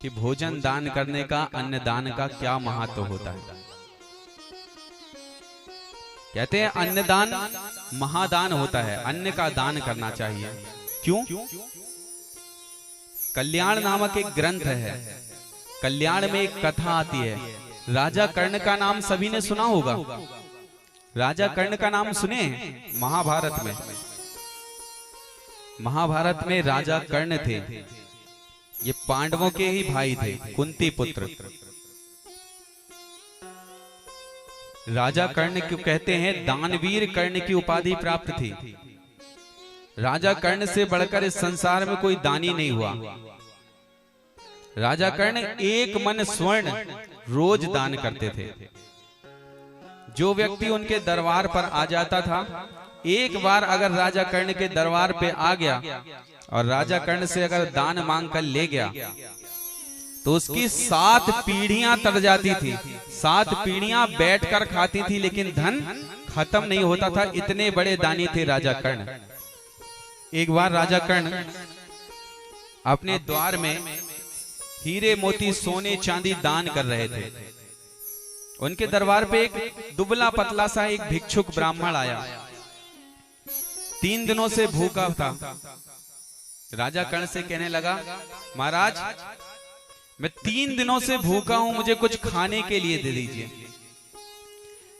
कि भोजन दान करने का, अन्न दान का क्या महत्व होता है। कहते हैं अन्नदान महादान होता है, अन्न का दान करना चाहिए। क्यों? कल्याण नामक एक ग्रंथ है, कल्याण में एक कथा आती है। राजा कर्ण का नाम सभी ने सुना होगा। राजा कर्ण का नाम सुने महाभारत में। महाभारत में राजा कर्ण थे, ये पांडवों के ही भाई थे, कुंती पुत्र। राजा कर्ण क्यों कहते हैं? दानवीर कर्ण की उपाधि प्राप्त थी। राजा कर्ण से बढ़कर इस संसार में कोई दानी नहीं हुआ। राजा कर्ण एक मन स्वर्ण रोज दान करते थे। जो व्यक्ति उनके दरबार पर आ जाता था, एक बार अगर राजा कर्ण के दरबार पे आ गया और राजा कर्ण से अगर दान मांग कर ले गया तो उसकी 7 पीढ़ियां तर जाती थी। 7 पीढ़ियां बैठकर खाती थी, लेकिन धन खत्म नहीं होता था। इतने बड़े दानी थे राजा कर्ण। एक बार राजा कर्ण अपने द्वार में हीरे मोती सोने चांदी दान कर रहे थे। उनके दरबार पे एक दुबला पतला सा एक भिक्षुक ब्राह्मण आया, 3 दिनों से भूखा था। राजा कर्ण से कहने लगा, महाराज मैं 3 दिनों से भूखा हूं, मुझे कुछ खाने के लिए दे दीजिए।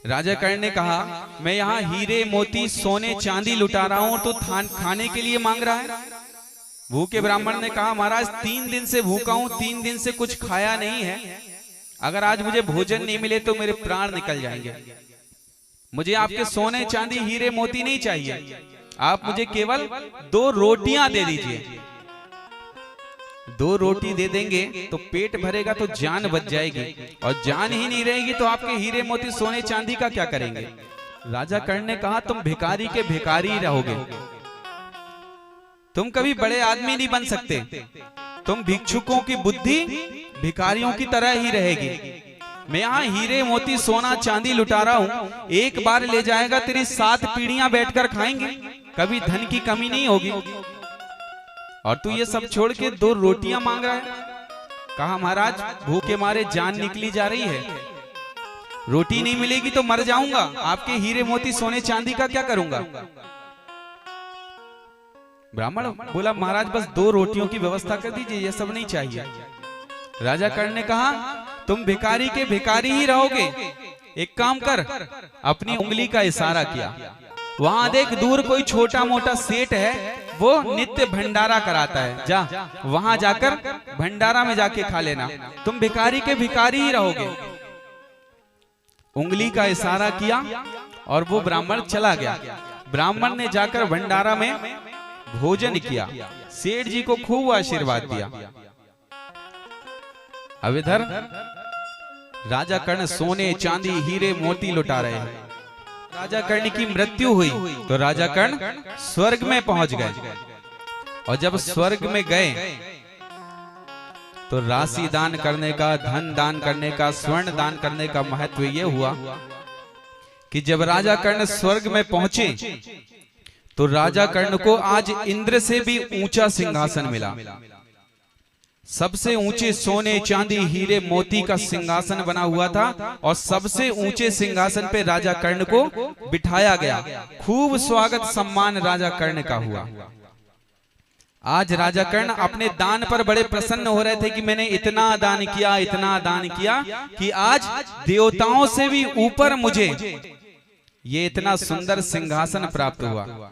राजा कर्ण ने कहा, मैं यहाँ हीरे मोती सोने चांदी लुटा रहा हूं, तो खाने के लिए मांग रहा है। भूखे ब्राह्मण ने कहा, महाराज 3 दिन से भूखा हूं, 3 दिन से कुछ खाया नहीं है। अगर आज मुझे भोजन नहीं मिले तो मेरे प्राण निकल जाएंगे। मुझे आपके सोने चांदी हीरे मोती नहीं चाहिए, आप मुझे केवल 2 रोटियां दे दीजिए। 2 रोटी दे देंगे तो पेट भरेगा, तो जान बच जाएगी, और जान ही नहीं रहेगी तो आपके हीरे मोती सोने चांदी का क्या करेंगे। राजा कर्ण ने कहा, तुम भिखारी के भिखारी ही रहोगे, तुम कभी बड़े आदमी नहीं बन सकते। तुम भिक्षुकों की बुद्धि भिखारियों की तरह ही रहेगी। मैं यहाँ हीरे मोती सोना चांदी लुटा रहा हूं, एक बार ले जाएगा, तेरी 7 पीढ़ियां बैठकर खाएंगे, कभी धन की कमी नहीं होगी। और तू ये सब छोड़ के 2 रोटियां मांग रहा है। कहा, महाराज भूखे मारे जान निकली जा रही है, रोटी नहीं मिलेगी तो मर जाऊंगा, आपके हीरे मोती सोने चांदी का क्या करूंगा। ब्राह्मण बोला, महाराज बस 2 रोटियों की व्यवस्था कर दीजिए, ये सब नहीं चाहिए। राजा कर्ण ने कहा, तुम भिखारी के भिखारी ही रहोगे। एक काम कर, अपनी उंगली का इशारा किया, वहां देख दूर कोई छोटा मोटा सेठ है, वो नित्य भंडारा कराता है, जा वहां जाकर भंडारा में जाके खा लेना, तुम भिखारी के भिखारी ही रहोगे। उंगली का इशारा किया और वो ब्राह्मण चला गया। ब्राह्मण ने जाकर भंडारा में भोजन किया, सेठ जी को खूब आशीर्वाद दिया। अब इधर राजा कर्ण सोने चांदी हीरे मोती लुटा रहे हैं। राजा कर्ण की मृत्यु हुई तो राजा कर्ण स्वर्ग में पहुंच गए, और जब स्वर्ग में गए तो राशि दान करने का, धन दान करने का, स्वर्ण दान करने का महत्व ये हुआ कि जब राजा कर्ण स्वर्ग में पहुंचे तो राजा कर्ण को आज इंद्र से भी ऊंचा सिंहासन मिला। सबसे ऊंचे सोने चांदी हीरे मोती का सिंहासन बना हुआ था, और सबसे ऊंचे सिंहासन पे राजा कर्ण को बिठाया गया। खूब स्वागत सम्मान राजा कर्ण का हुआ। आज राजा कर्ण अपने दान पर बड़े प्रसन्न हो रहे थे कि मैंने इतना दान किया, इतना दान किया कि आज देवताओं से भी ऊपर मुझे ये इतना सुंदर सिंहासन प्राप्त हुआ।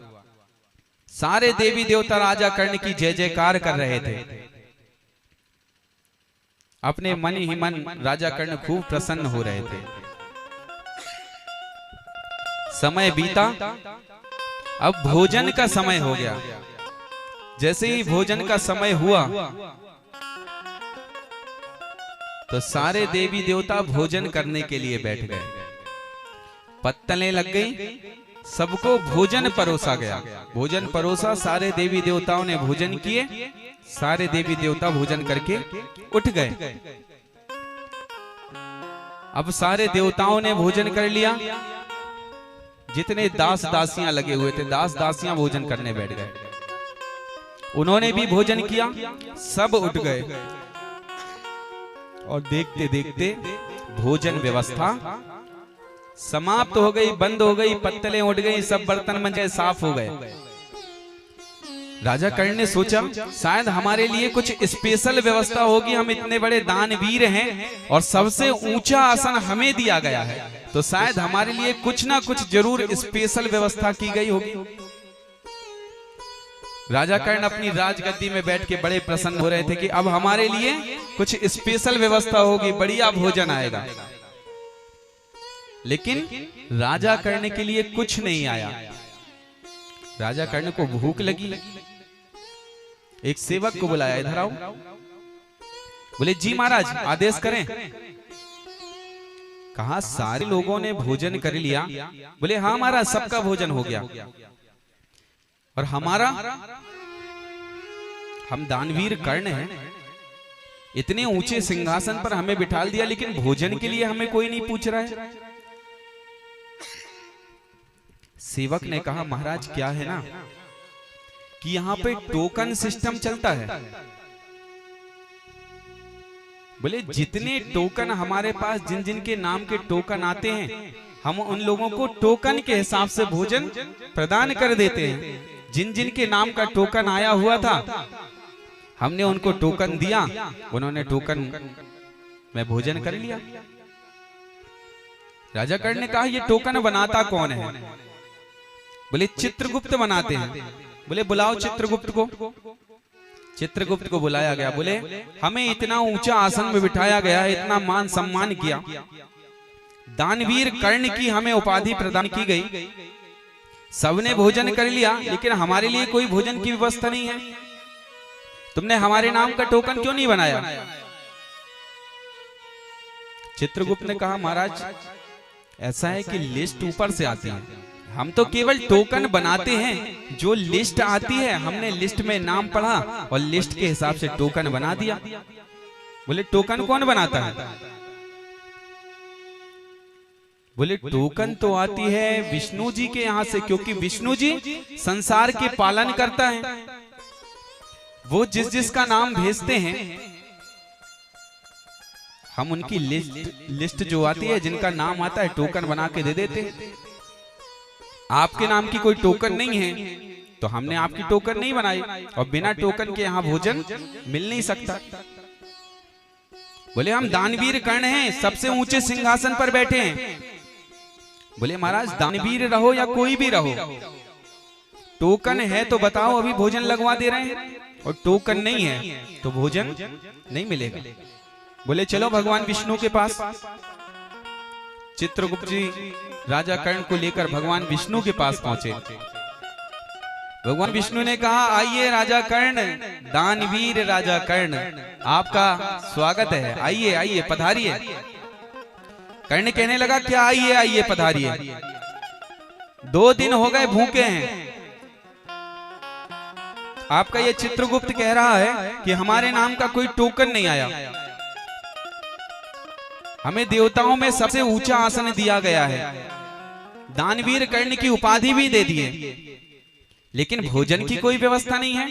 सारे देवी देवता राजा कर्ण की जय जयकार कर रहे थे। अपने मन ही मन राजा कर्ण खूब प्रसन्न हो रहे थे। समय बीता, अब भोजन का समय हो गया। जैसे ही भोजन का समय हुआ तो सारे देवी देवता भोजन करने के लिए बैठ गए। पत्तलें लग गई, सबको भोजन परोसा गया। भोजन परोसा, सारे देवी देवताओं ने भोजन किए, सारे देवी देवता भोजन करके उठ गए। अब सारे देवताओं ने भोजन कर लिया। जितने दास दासियां लगे हुए थे, दास दासियां भोजन करने बैठ गए। उन्होंने भी भोजन किया, सब उठ गए। और देखते देखते भोजन व्यवस्था समाप्त हो गई, बंद हो गई, पत्तलें उठ गई, सब बर्तन मंजे साफ हो गए। राजा कर्ण ने सोचा शायद हमारे लिए कुछ स्पेशल व्यवस्था होगी, हम इतने बड़े दानवीर हैं और सबसे ऊंचा आसन हमें दिया गया है, तो शायद हमारे लिए कुछ ना कुछ जरूर स्पेशल व्यवस्था की गई होगी। राजा कर्ण अपनी राजगद्दी में बैठ के बड़े प्रसन्न हो रहे थे कि अब हमारे लिए कुछ स्पेशल व्यवस्था होगी, बढ़िया भोजन आएगा। लेकिन राजा कर्ण के लिए कुछ नहीं आया। राजा कर्ण को भूख लगी, एक सेवक को बुलाया, इधर आओ। बोले जी महाराज आदेश करें। कहा सारे लोगों ने भोजन कर लिया। बोले हाँ महाराज सबका भोजन हो गया, और हमारा, हम दानवीर कर्ण हैं, इतने ऊंचे सिंहासन पर हमें बिठा दिया, लेकिन भोजन के लिए हमें कोई नहीं पूछ रहा है। सेवक ने कहा महाराज क्या है ना कि यहाँ पे टोकन सिस्टम चलता है। बोले जितने टोकन हमारे पास, जिन जिन के नाम के टोकन आते हैं, हम उन लोगों को टोकन के हिसाब से भोजन प्रदान कर देते हैं। जिन जिन के नाम का टोकन आया हुआ था हमने उनको टोकन दिया, उन्होंने टोकन में भोजन कर लिया। राजा कर्ण ने कहा ये टोकन बनाता कौन है? बोले चित्रगुप्त बनाते हैं। बोले बुलाओ चित्रगुप्त को। चित्रगुप्त को बुलाया गया। बोले हमें इतना ऊंचा आसन में बिठाया गया है, इतना मान सम्मान किया, दानवीर कर्ण की हमें उपाधि प्रदान की गई, सबने भोजन कर लिया, लेकिन हमारे लिए कोई भोजन की व्यवस्था नहीं है। तुमने हमारे नाम का टोकन क्यों नहीं बनाया? चित्रगुप्त ने कहा महाराज ऐसा है कि लिस्ट ऊपर से आती है, हम तो केवल टोकन बनाते हैं, जो लिस्ट आती है हमने लिस्ट में नाम पढ़ा और लिस्ट के हिसाब से टोकन बना दिया। बोले टोकन कौन बनाता है? बोले टोकन तो आती है विष्णु जी के यहाँ से, क्योंकि विष्णु जी संसार के पालन करता है, वो जिस जिसका नाम भेजते हैं हम उनकी लिस्ट जो आती है, जिनका नाम आता है, टोकन बना के दे देते हैं। आपके नाम की कोई टोकन नहीं है तो हमने आपकी टोकन नहीं बनाई, और बिना टोकन के यहाँ भोजन मिल नहीं सकता। बोले हम दानवीर कर्ण हैं, सबसे ऊंचे सिंहासन पर बैठे हैं। बोले महाराज दानवीर रहो या कोई भी रहो, टोकन है तो बताओ, अभी भोजन लगवा दे रहे हैं, और टोकन नहीं है तो भोजन नहीं मिलेगा। बोले चलो भगवान विष्णु के पास। चित्रगुप्त जी राजा कर्ण को लेकर भगवान विष्णु के पास पहुंचे। भगवान विष्णु ने कहा आइए राजा कर्ण, दानवीर राजा कर्ण, आपका स्वागत है, आइए आइए पधारिए। कर्ण कहने लगा क्या आइए आइए पधारिए, 2 दिन हो गए भूखे हैं। आपका ये चित्रगुप्त कह रहा है कि हमारे नाम का कोई टोकन नहीं आया, हमें देवताओं में सबसे ऊंचा आसन दिया गया है, दानवीर कर्ण की उपाधि भी दे दी है, लेकिन भोजन की कोई व्यवस्था नहीं है।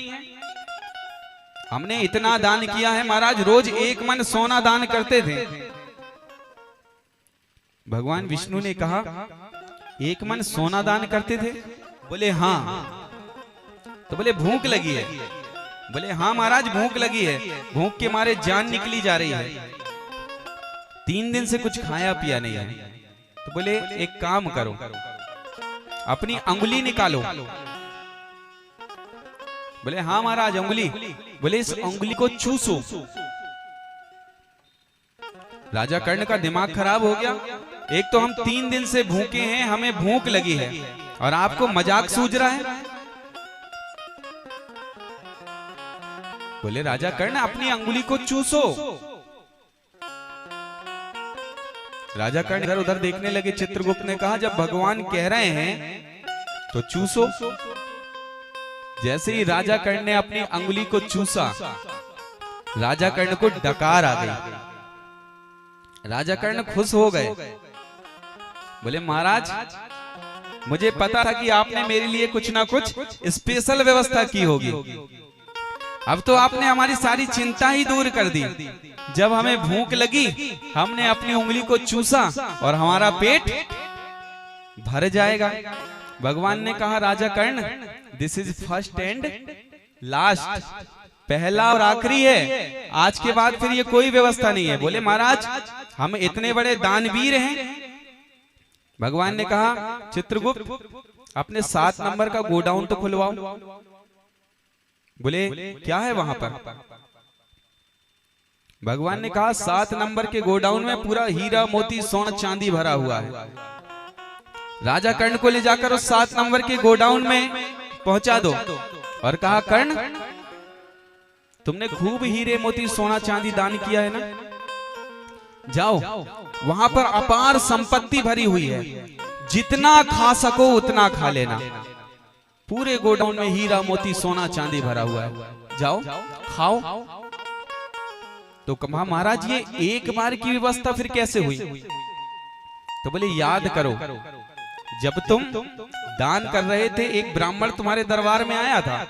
हमने इतना दान किया है महाराज, रोज 1 मन सोना दान करते थे। भगवान विष्णु ने कहा 1 मन सोना दान करते थे? बोले हाँ। तो बोले भूख लगी है? बोले हाँ महाराज भूख लगी है, भूख के मारे जान निकली जा रही है, 3 दिन से कुछ खाया पिया नहीं है। तो बोले एक काम करो, अपनी अंगुली निकालो। बोले हाँ महाराज अंगुली। बोले इस अंगुली को चूसो। राजा कर्ण का दिमाग खराब हो गया, एक तो हम 3 दिन से भूखे हैं, हमें भूख लगी है, और आपको मजाक सूझ रहा है। बोले राजा कर्ण अपनी अंगुली को चूसो। राजा कर्ण इधर उधर देखने लगे। चित्रगुप्त ने कहा जब भगवान कह रहे हैं तो चूसो। जैसे ही राजा कर्ण ने अपनी अंगुली को चूसा, राजा कर्ण को डकार आ गई। राजा कर्ण खुश हो गए। बोले महाराज मुझे पता था कि आपने मेरे लिए कुछ ना कुछ स्पेशल व्यवस्था की होगी, अब तो आपने हमारी सारी चिंता ही दूर कर दी। जब हमें भूख लगी हमने अपनी उंगली को चूसा और हमारा पेट भर जाएगा। भगवान ने कहा राजा Karna, this is first and last, पहला और आखिरी है, आज के बाद फिर ये कोई व्यवस्था नहीं है। बोले महाराज हम इतने बड़े दानवीर हैं। भगवान ने कहा चित्रगुप्त अपने 7 नंबर का गोडाउन तो खुलवाओ। बोले क्या है वहां पर? भगवान ने कहा 7 नंबर के गोडाउन में पूरा हीरा मोती सोना चांदी भरा हुआ है। राजा कर्ण को ले जाकर उस 7 नंबर के गोडाउन में पहुंचा दो और कहा कर्ण तुमने खूब हीरे मोती सोना चांदी दान किया है ना, जाओ वहां पर अपार संपत्ति भरी हुई है, जितना खा सको उतना खा लेना। पूरे गोडाउन में हीरा मोती सोना चांदी भरा हुआ है, जाओ खाओ। तो कहा महाराज ये एक बार की व्यवस्था फिर कैसे हुई? तो बोले याद करो जब तुम दान कर रहे थे एक ब्राह्मण तुम्हारे दरबार में आया था,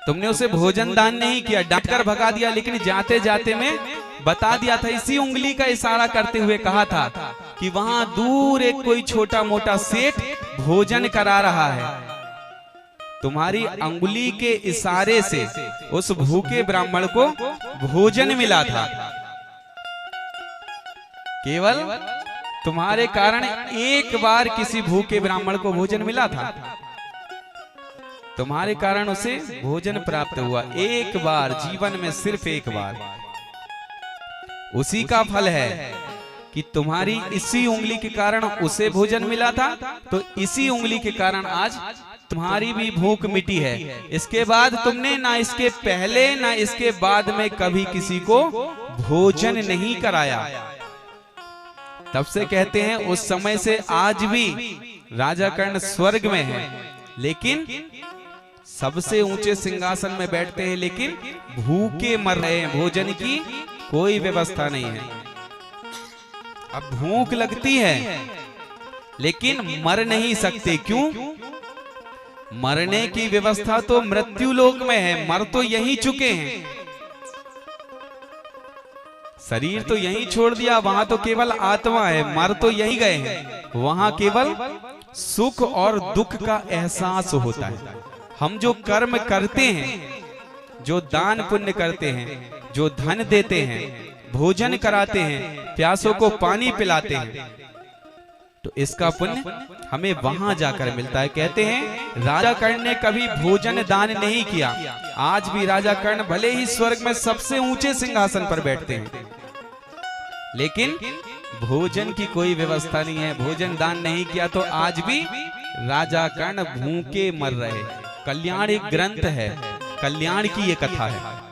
तुमने उसे भोजन दान नहीं किया, डांट कर भगा दिया, लेकिन जाते जाते में बता दिया था, इसी उंगली का इशारा करते हुए कहा था कि वहां दूर एक कोई छोटा मोटा सेठ भोजन करा रहा है। तुम्हारी अंगुली के इशारे से उस भूखे ब्राह्मण को भोजन मिला था। केवल तुम्हारे कारण एक बार किसी भूखे ब्राह्मण को भोजन मिला था, तुम्हारे कारण उसे भोजन प्राप्त हुआ, एक बार जीवन में सिर्फ एक बार। उसी का फल है कि तुम्हारी इसी उंगली के कारण उसे भोजन मिला था, तो इसी उंगली के कारण आज तुम्हारी भी भूख मिटी है। इसके बाद तुमने ना इसके पहले ना इसके बाद में कभी किसी को भोजन नहीं कराया। तब से कहते हैं उस समय से आज भी राजा कर्ण स्वर्ग में है, लेकिन सबसे ऊंचे सिंहासन में बैठते हैं, लेकिन भूखे मर रहे हैं, भोजन की कोई व्यवस्था नहीं है। अब भूख लगती है लेकिन मर नहीं सकते, क्यों? मरने की व्यवस्था तो मृत्यु लोक में है, मर तो यहीं चुके हैं, शरीर तो यहीं छोड़ दिया, वहां तो केवल आत्मा है, मर तो यहीं गए हैं, वहां केवल सुख और दुख का एहसास होता है। हम जो कर्म करते हैं, जो दान पुण्य करते हैं, जो धन देते हैं, भोजन कराते हैं, प्यासों को पानी पिलाते हैं, तो इसका पुण्य हमें वहां जाकर मिलता है। कहते हैं राजा कर्ण ने कभी भोजन दान नहीं किया, आज भी राजा कर्ण भले ही स्वर्ग में सबसे ऊंचे सिंहासन पर बैठते हैं, लेकिन भोजन की कोई व्यवस्था नहीं है, भोजन दान नहीं किया, तो आज भी राजा कर्ण भूखे मर रहे। कल्याण एक ग्रंथ है, कल्याण की ये कथा है।